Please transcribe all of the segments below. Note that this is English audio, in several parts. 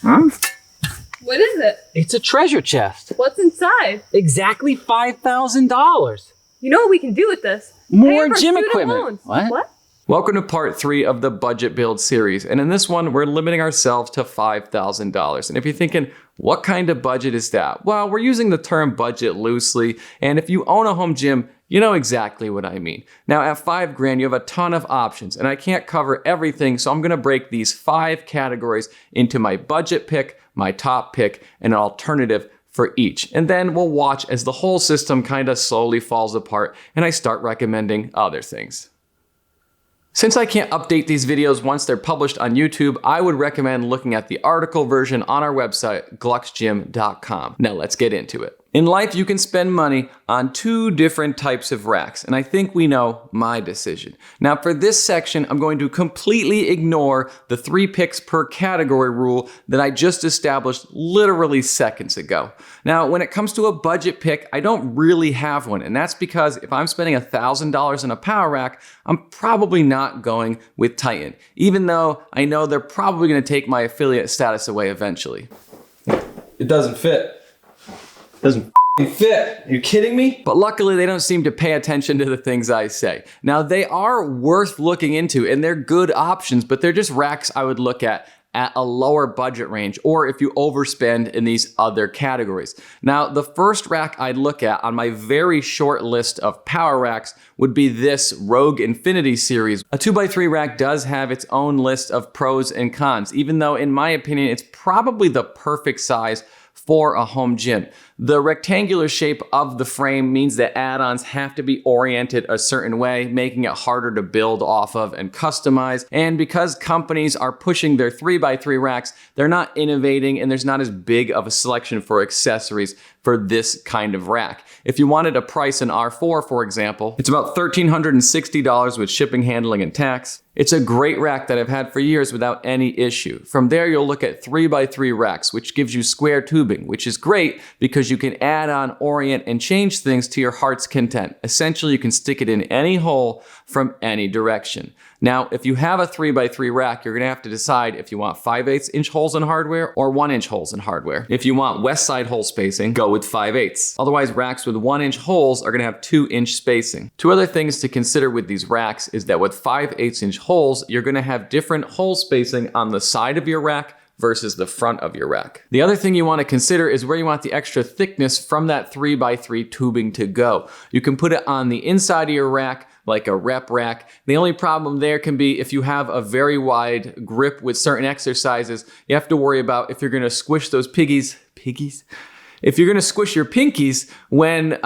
Huh? What is it? It's a treasure chest. What's inside? Exactly $5,000. You know what we can do with this? More Pay off our gym student equipment. loans. What? Welcome to part 3 of the budget build series. And in this one, we're limiting ourselves to $5,000. And if you're thinking, what kind of budget is that? Well, we're using the term budget loosely. And if you own a home gym, you know exactly what I mean. Now at $5,000, you have a ton of options and I can't cover everything. So I'm gonna break these 5 categories into my budget pick, my top pick, and an alternative for each. And then we'll watch as the whole system kind of slowly falls apart and I start recommending other things. Since I can't update these videos once they're published on YouTube, I would recommend looking at the article version on our website, glucksgym.com. Now let's get into it. In life, you can spend money on 2 different types of racks, and I think we know my decision. Now for this section, I'm going to completely ignore the 3 picks per category rule that I just established literally seconds ago. Now, when it comes to a budget pick, I don't really have one, and that's because if I'm spending $1,000 on a power rack, I'm probably not going with Titan, even though I know they're probably gonna take my affiliate status away eventually. It doesn't fit. Doesn't fit. Are you kidding me? But luckily, they don't seem to pay attention to the things I say. Now, they are worth looking into and they're good options, but they're just racks I would look at a lower budget range, or if you overspend in these other categories. Now, the first rack I'd look at on my very short list of power racks would be this Rogue Infinity series. A 2x3 rack does have its own list of pros and cons, even though in my opinion, it's probably the perfect size for a home gym. The rectangular shape of the frame means that add-ons have to be oriented a certain way, making it harder to build off of and customize. And because companies are pushing their 3x3 racks, they're not innovating and there's not as big of a selection for accessories for this kind of rack. If you wanted to price an R4, for example, it's about $1,360 with shipping, handling, and tax. It's a great rack that I've had for years without any issue. From there, you'll look at 3x3 racks, which gives you square tubing, which is great because you can add on, orient, and change things to your heart's content. Essentially, you can stick it in any hole from any direction. Now, if you have a 3x3 rack, you're gonna have to decide if you want 5/8 inch holes in hardware or 1 inch holes in hardware. If you want west side hole spacing, go with 5/8. Otherwise, racks with 1 inch holes are gonna have 2 inch spacing. 2 other things to consider with these racks is that with 5/8 inch holes, you're gonna have different hole spacing on the side of your rack versus the front of your rack. The other thing you want to consider is where you want the extra thickness from that 3x3 tubing to go. You can put it on the inside of your rack, like a rep rack. The only problem there can be if you have a very wide grip with certain exercises, you have to worry about if you're gonna squish those piggies? If you're gonna squish your pinkies when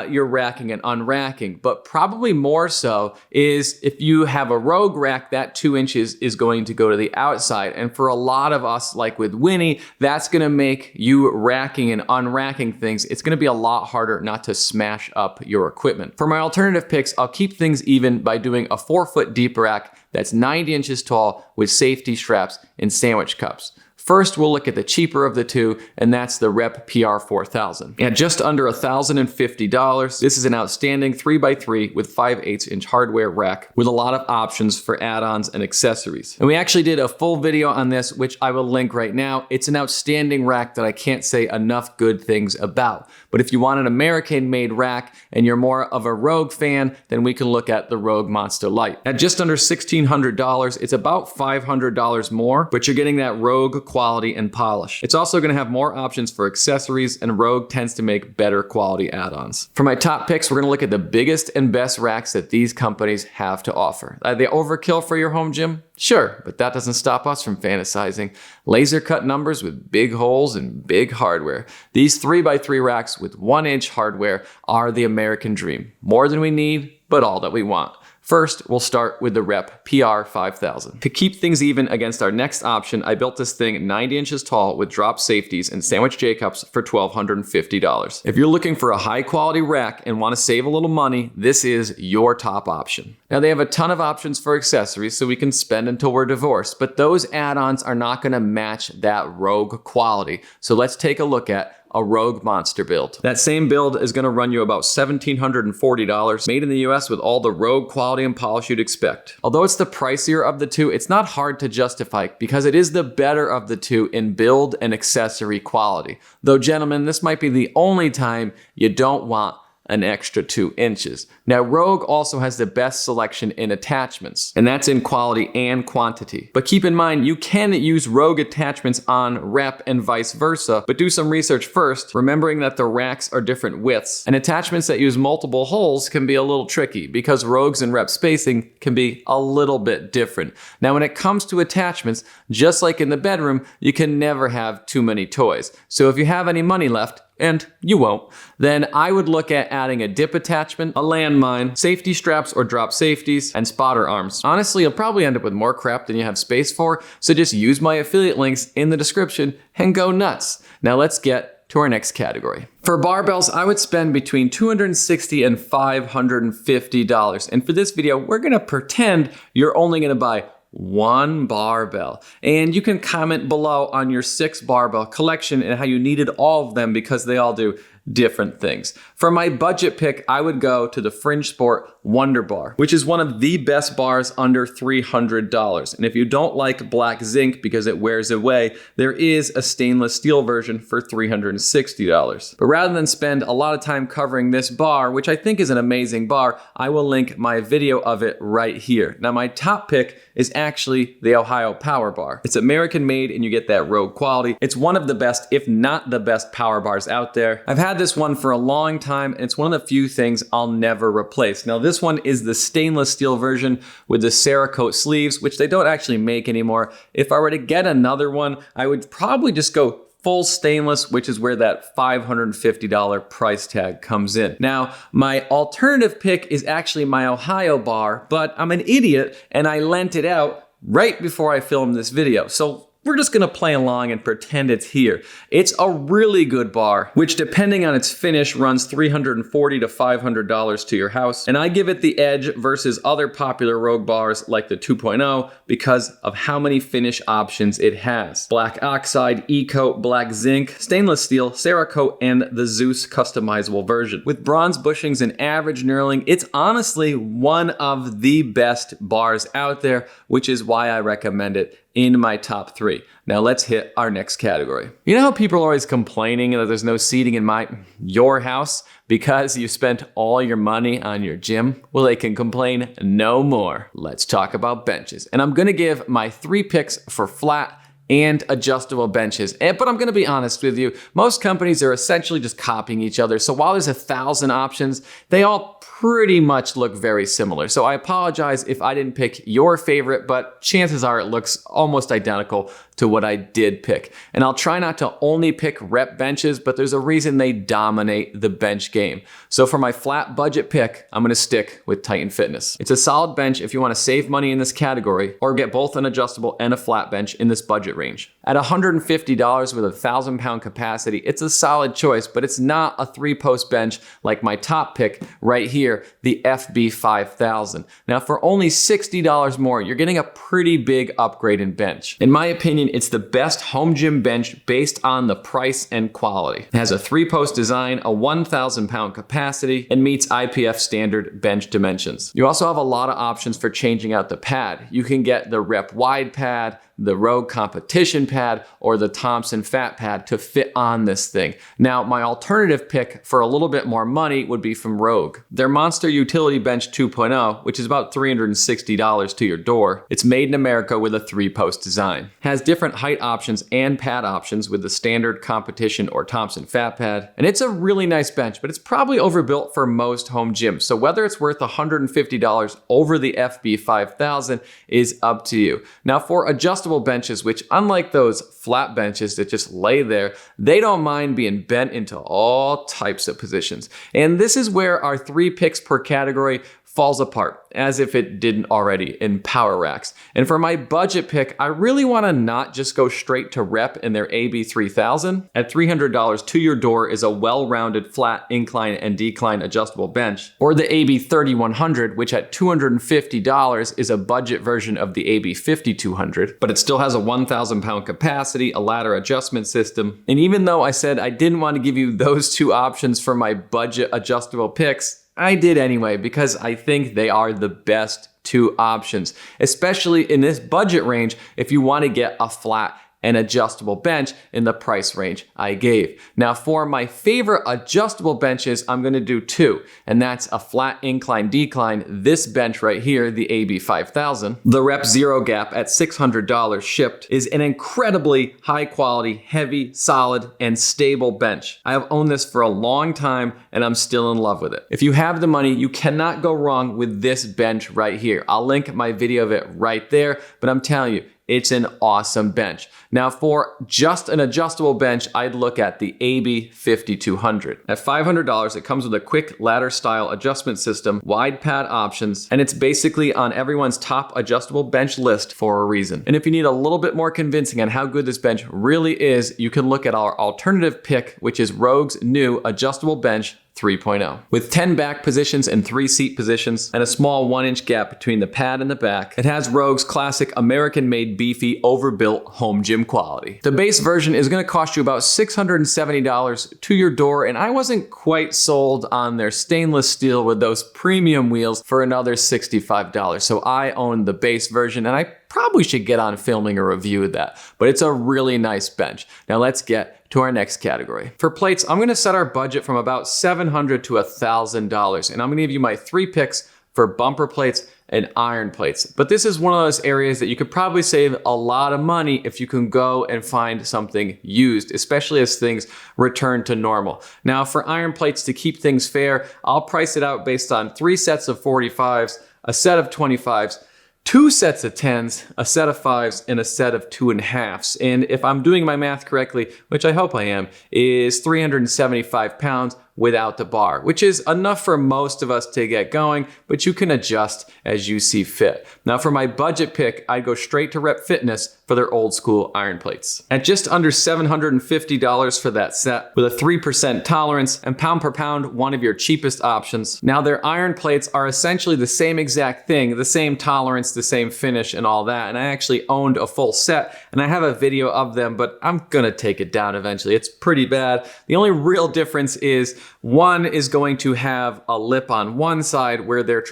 you're racking and unracking. But probably more so is if you have a Rogue rack, that 2 inches is going to go to the outside. And for a lot of us, like with Winnie, that's gonna make you racking and unracking things, it's gonna be a lot harder not to smash up your equipment. For my alternative picks, I'll keep things even by doing a 4-foot deep rack that's 90 inches tall with safety straps and sandwich cups. First, we'll look at the cheaper of the 2, and that's the Rep PR4000. At just under $1,050, this is an outstanding 3x3 with 5/8 inch hardware rack with a lot of options for add-ons and accessories. And we actually did a full video on this, which I will link right now. It's an outstanding rack that I can't say enough good things about. But if you want an American-made rack and you're more of a Rogue fan, then we can look at the Rogue Monster Lite. At just under $1,600, it's about $500 more, but you're getting that Rogue quality and polish. It's also going to have more options for accessories, and Rogue tends to make better quality add-ons. For my top picks, we're going to look at the biggest and best racks that these companies have to offer. Are they overkill for your home gym? Sure, but that doesn't stop us from fantasizing laser cut numbers with big holes and big hardware. These 3x3 racks with 1 inch hardware are the American dream. More than we need, but all that we want. First, we'll start with the Rep PR5000. To keep things even against our next option, I built this thing 90 inches tall with drop safeties and sandwich J-cups for $1,250. If you're looking for a high quality rack and want to save a little money, this is your top option. Now they have a ton of options for accessories so we can spend until we're divorced, but those add-ons are not going to match that Rogue quality. So let's take a look at a Rogue Monster build. That same build is going to run you about $1,740, made in the US with all the Rogue quality and polish you'd expect. Although it's the pricier of the two, it's not hard to justify because it is the better of the two in build and accessory quality. Though gentlemen, this might be the only time you don't want an extra 2 inches. Now, Rogue also has the best selection in attachments, and that's in quality and quantity. But keep in mind, you can use Rogue attachments on rep and vice versa, but do some research first, remembering that the racks are different widths, and attachments that use multiple holes can be a little tricky because Rogues and rep spacing can be a little bit different. Now, when it comes to attachments, just like in the bedroom, you can never have too many toys. So if you have any money left, and you won't, then I would look at adding a dip attachment, a landmine, safety straps or drop safeties, and spotter arms. Honestly, you'll probably end up with more crap than you have space for, so just use my affiliate links in the description and go nuts. Now let's get to our next category. For barbells, I would spend between $260 and $550. And for this video, we're gonna pretend you're only gonna buy 1 barbell. And you can comment below on your 6 barbell collection and how you needed all of them because they all do different things. For my budget pick, I would go to the Fringe Sport Wonder Bar, which is one of the best bars under $300. And if you don't like black zinc because it wears away, there is a stainless steel version for $360. But rather than spend a lot of time covering this bar, which I think is an amazing bar, I will link my video of it right here. Now, my top pick is actually the Ohio Power Bar. It's American made and you get that Rogue quality. It's one of the best, if not the best power bars out there. I've had this one for a long time and it's one of the few things I'll never replace. Now this one is the stainless steel version with the Cerakote sleeves, which they don't actually make anymore. If I were to get another one, I would probably just go full stainless, which is where that $550 price tag comes in. Now, my alternative pick is actually my Ohio bar, but I'm an idiot and I lent it out right before I filmed this video. So we're just gonna play along and pretend it's here. It's a really good bar, which depending on its finish runs $340 to $500 to your house. And I give it the edge versus other popular Rogue bars like the 2.0 because of how many finish options it has. Black oxide, E-coat, black zinc, stainless steel, Cerakote, and the Zeus customizable version. With bronze bushings and average knurling, it's honestly one of the best bars out there, which is why I recommend it in my top 3. Now let's hit our next category. You know how people are always complaining that there's no seating in your house because you spent all your money on your gym? Well, they can complain no more. Let's talk about benches. And I'm gonna give my 3 picks for flat and adjustable benches. But I'm gonna be honest with you, most companies are essentially just copying each other. So while there's 1,000 options, they all pretty much look very similar. So I apologize if I didn't pick your favorite, but chances are it looks almost identical to what I did pick. And I'll try not to only pick rep benches, but there's a reason they dominate the bench game. So for my flat budget pick, I'm gonna stick with Titan Fitness. It's a solid bench if you wanna save money in this category or get both an adjustable and a flat bench in this budget range. At $150 with a 1,000-pound capacity, it's a solid choice, but it's not a 3-post bench like my top pick right here, the FB5000. Now for only $60 more, you're getting a pretty big upgrade in bench. In my opinion, it's the best home gym bench based on the price and quality. It has a 3-post design, a 1,000-pound capacity, and meets IPF standard bench dimensions. You also have a lot of options for changing out the pad. You can get the rep wide pad, the Rogue competition pad, or the Thompson fat pad to fit on this thing. Now, my alternative pick for a little bit more money would be from Rogue. Their Monster Utility Bench 2.0, which is about $360 to your door. It's made in America with a 3-post design. Has different height options and pad options with the standard competition or Thompson fat pad. And it's a really nice bench, but it's probably overbuilt for most home gyms. So whether it's worth $150 over the FB5000 is up to you. Now for adjustable benches, which unlike those flat benches that just lay there, they don't mind being bent into all types of positions. And this is where our 3 picks per category falls apart as if it didn't already in power racks. And for my budget pick, I really want to not just go straight to rep in their AB3000. At $300 to your door is a well-rounded flat incline and decline adjustable bench, or the AB3100, which at $250 is a budget version of the AB5200, but it still has a 1,000 pound capacity, a ladder adjustment system. And even though I said I didn't want to give you those two options for my budget adjustable picks, I did anyway, because I think they are the best two options, especially in this budget range if you want to get a flat and adjustable bench in the price range I gave. Now for my favorite adjustable benches, I'm gonna do two, and that's a flat incline decline, this bench right here, the AB5000. The Rep Zero Gap at $600 shipped is an incredibly high quality, heavy, solid, and stable bench. I have owned this for a long time and I'm still in love with it. If you have the money, you cannot go wrong with this bench right here. I'll link my video of it right there, but I'm telling you, it's an awesome bench. Now for just an adjustable bench, I'd look at the AB5200. At $500, it comes with a quick ladder style adjustment system, wide pad options, and it's basically on everyone's top adjustable bench list for a reason. And if you need a little bit more convincing on how good this bench really is, you can look at our alternative pick, which is Rogue's new adjustable bench 3.0. With 10 back positions and 3 seat positions and a small 1-inch gap between the pad and the back, it has Rogue's classic American-made beefy overbuilt home gym quality. The base version is going to cost you about $670 to your door, and I wasn't quite sold on their stainless steel with those premium wheels for another $65. So I own the base version, and I probably should get on filming a review of that, but it's a really nice bench. Now let's get to our next category. For plates, I'm gonna set our budget from about $700 to $1,000, and I'm gonna give you my 3 picks for bumper plates and iron plates. But this is one of those areas that you could probably save a lot of money if you can go and find something used, especially as things return to normal. Now for iron plates, to keep things fair, I'll price it out based on 3 sets of 45s, a set of 25s, 2 sets of 10s, a set of 5s, and a set of 2.5s. And if I'm doing my math correctly, which I hope I am, is 375 pounds without the bar, which is enough for most of us to get going, but you can adjust as you see fit. Now for my budget pick, I'd go straight to Rep Fitness for their old school iron plates. At just under $750 for that set, with a 3% tolerance and pound per pound, one of your cheapest options. Now their iron plates are essentially the same exact thing, the same tolerance, the same finish and all that. And I actually owned a full set and I have a video of them, but I'm gonna take it down eventually. It's pretty bad. The only real difference is one is going to have a lip on one side, where their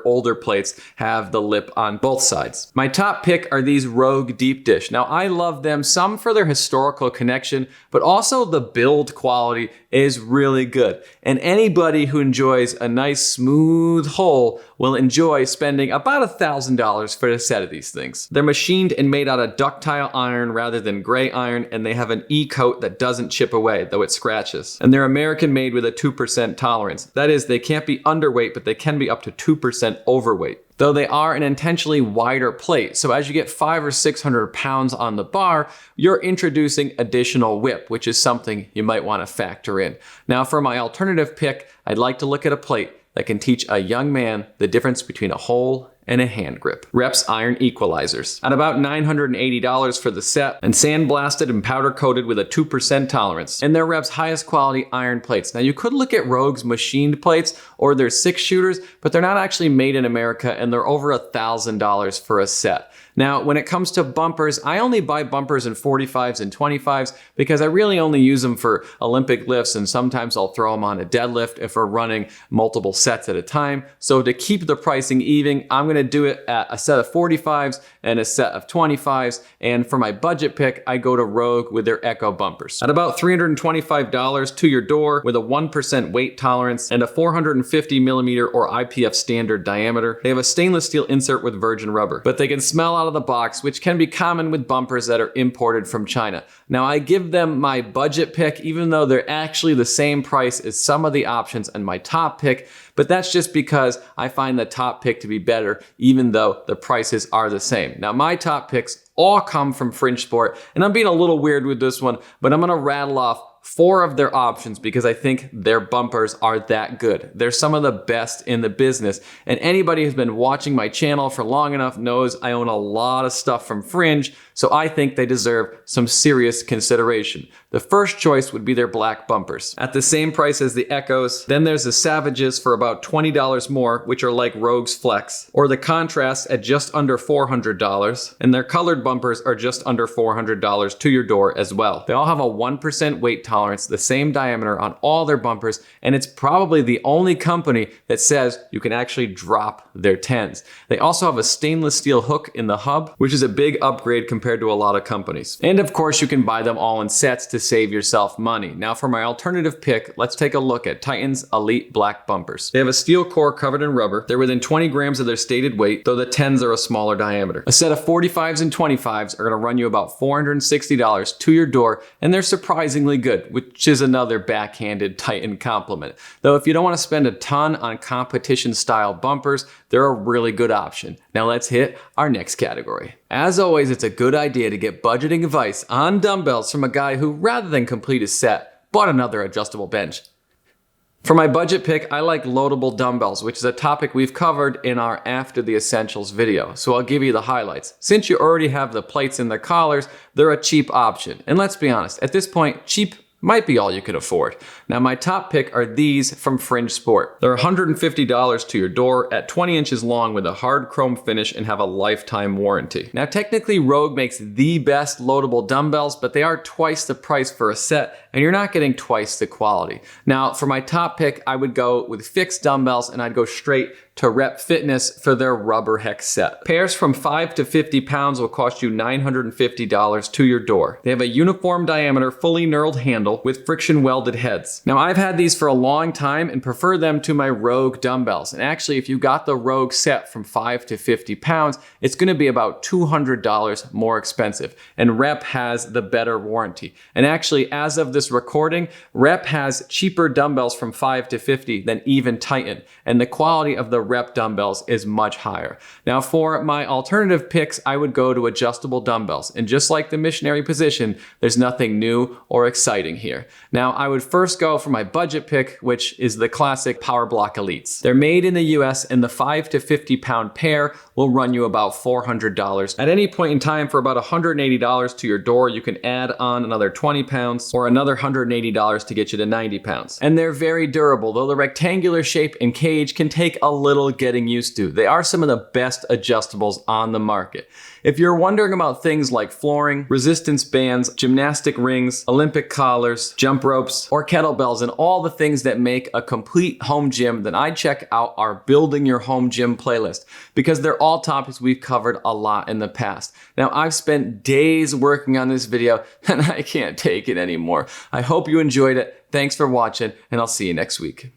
older plates have the lip on both sides. My top pick are these Rogue Deep Dish. Now I love them, some for their historical connection, but also the build quality is really good. And anybody who enjoys a nice smooth hole will enjoy spending about $1,000 for a set of these things. They're machined and made out of ductile iron rather than gray iron, and they have an E-coat that doesn't chip away, though it scratches. And they're American made with a 2% tolerance. That is, they can't be underweight, but they can be up to 2% overweight. Though they are an intentionally wider plate, so as you get 500 or 600 pounds on the bar, you're introducing additional whip, which is something you might want to factor in. Now for my alternative pick, I'd like to look at a plate that can teach a young man the difference between a hole and a hand grip. Rep's Iron Equalizers. At about $980 for the set, and sandblasted and powder coated with a 2% tolerance. And they're Rep's highest quality iron plates. Now you could look at Rogue's machined plates or their 6-shooters, but they're not actually made in America and they're over $1,000 for a set. Now, when it comes to bumpers, I only buy bumpers in 45s and 25s because I really only use them for Olympic lifts, and sometimes I'll throw them on a deadlift if we're running multiple sets at a time. So to keep the pricing even, I'm gonna do it at a set of 45s and a set of 25s. And for my budget pick, I go to Rogue with their Echo bumpers. At about $325 to your door with a 1% weight tolerance and a 450 millimeter or IPF standard diameter. They have a stainless steel insert with virgin rubber, but they can smell out of the box, which can be common with bumpers that are imported from China. Now I give them my budget pick, even though they're actually the same price as some of the options and my top pick, but that's just because I find the top pick to be better, even though the prices are the same. Now my top picks all come from Fringe Sport, and I'm being a little weird with this one, but I'm gonna rattle off 4 of their options because I think their bumpers are that good. They're some of the best in the business. And anybody who's been watching my channel for long enough knows I own a lot of stuff from Fringe, so I think they deserve some serious consideration. The first choice would be their black bumpers. At the same price as the Echoes, then there's the Savages for about $20 more, which are like Rogue's Flex, or the Contrasts at just under $400, and their colored bumpers are just under $400 to your door as well. They all have a 1% weight tolerance, the same diameter on all their bumpers, and it's probably the only company that says you can actually drop their 10s. They also have a stainless steel hook in the hub, which is a big upgrade compared to a lot of companies. And of course, you can buy them all in sets to save yourself money. Now for my alternative pick, let's take a look at Titan's Elite Black Bumpers. They have a steel core covered in rubber. They're within 20 grams of their stated weight, though the 10s are a smaller diameter. A set of 45s and 25s are gonna run you about $460 to your door, and they're surprisingly good, which is another backhanded Titan compliment. Though if you don't wanna spend a ton on competition style bumpers, they're a really good option. Now let's hit our next category. As always, it's a good idea to get budgeting advice on dumbbells from a guy who, rather than complete his set, bought another adjustable bench. For my budget pick, I like loadable dumbbells, which is a topic we've covered in our After the Essentials video, so I'll give you the highlights. Since you already have the plates and the collars, they're a cheap option. And let's be honest, at this point, cheap might be all you can afford. Now my top pick are these from Fringe Sport. They're $150 to your door at 20 inches long with a hard chrome finish and have a lifetime warranty. Now technically Rogue makes the best loadable dumbbells, but they are twice the price for a set and you're not getting twice the quality. Now for my top pick, I would go with fixed dumbbells and I'd go straight to Rep Fitness for their rubber hex set. Pairs from 5 to 50 pounds will cost you $950 to your door. They have a uniform diameter, fully knurled handle with friction welded heads. Now I've had these for a long time and prefer them to my Rogue dumbbells. And actually if you got the Rogue set from 5 to 50 pounds, it's gonna be about $200 more expensive. And Rep has the better warranty. And actually as of this recording, Rep has cheaper dumbbells from 5 to 50 than even Titan. And the quality of the Rep dumbbells is much higher. Now for my alternative picks, I would go to adjustable dumbbells. And just like the missionary position, there's nothing new or exciting here. Now I would first go for my budget pick, which is the classic Power Block Elites. They're made in the US and the 5 to 50 pound pair will run you about $400. At any point in time for about $180 to your door, you can add on another 20 pounds or another $180 to get you to 90 pounds. And they're very durable, though the rectangular shape and cage can take a little getting used to. They are some of the best adjustables on the market. If you're wondering about things like flooring, resistance bands, gymnastic rings, Olympic collars, jump ropes, or kettlebells, and all the things that make a complete home gym, then I'd check out our Building Your Home Gym playlist because they're all topics we've covered a lot in the past. Now, I've spent days working on this video and I can't take it anymore. I hope you enjoyed it. Thanks for watching, and I'll see you next week.